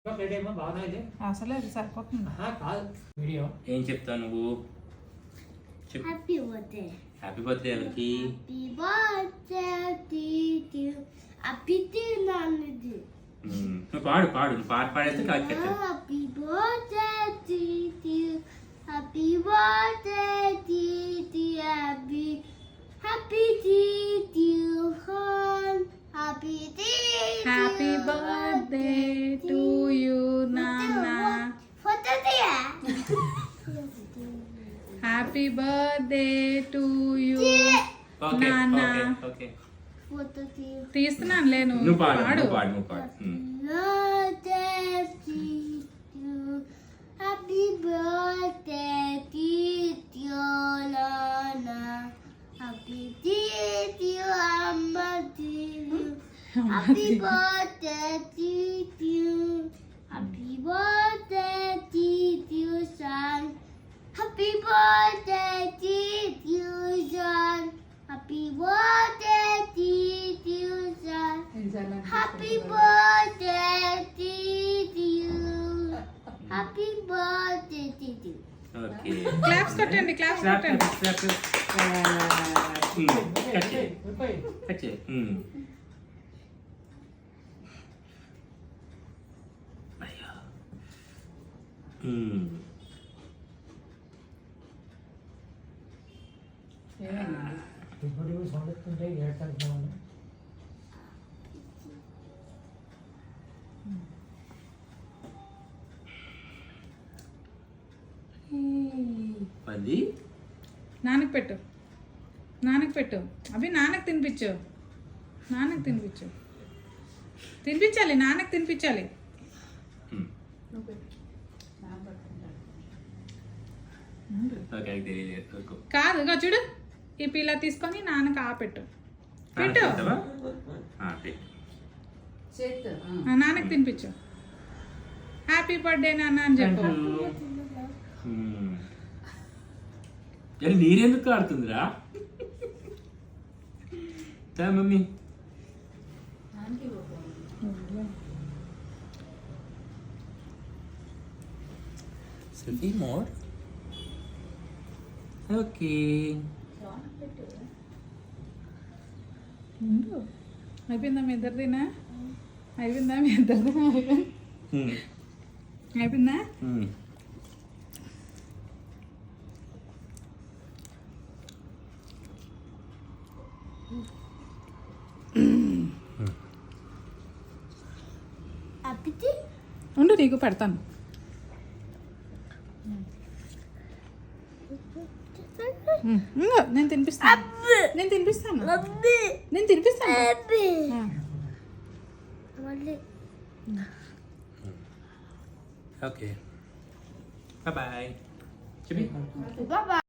అసలే సరిపోతుంది వీడియో ఏం చెప్తావు నువ్వు? Happy birthday. హ్యాపీ బర్త్డే ఎవరికి? Happy birthday to you. Happy to నాన్నది. నువ్వు పాడు పాడు నువ్వు పాట పాడేస్తే correct. Happy birthday to you. Happy birthday to you. Happy happy to you హోన్. హ్యాపీ బర్త్డే టు యూ నాన్న. ఫోటో తీయా. Happy birthday to you okay నాన్న. ఓకే ఫోటో తీయా. తీస్తున్నాను లేను నువ్వు పాడు పాడు. నువ్వు పాడు నువ్వు పాడు. Birthday to you. Happy birthday to you, Lana. Happy birthday to you, Amma to you. Happy birthday to you. Happy birthday to you, son. Happy birthday to you, son. Happy birthday to you, son. Happy birthday to you. Happy birthday to you. Okay claps కొట్టండి claps clap కొట్టండి. Clap cut చేయి cut చేయి. అయ్యా ఇప్పుడు sound వస్తుంటే ఏడుకుంటున్నాను. పది నాన్నకి పెట్టు నాన్నకి పెట్టు అభి నాన్నకి తినిపించు నాన్నకి తినిపించు తినిపించాలి నాన్నకి తినిపించాలి. ఓకే తెలియలేదు. కాదు ఇగో చూడు ఈ పిల్ల తీసుకొని నాన్నకి పెట్టు పెట్టు. నాన్నకి తినిపించు. హ్యాపీ బర్త్డే నాన్న అని చెప్పు. నీరెందుకు ఆడుతుందిరా మమ్మీ? Selfie mode. ఓకే అయిపోయిందా మీ ఇద్దరిదినా? అయిపోయిందా మీ ఇద్దరిదినా? అయిపోయిందా? ఉండు నీకు పెడతాను. నేను తినిపిస్తాను నేను తినిపిస్తాను నేను తినిపిస్తాను. Okay bye bye. Bye bye.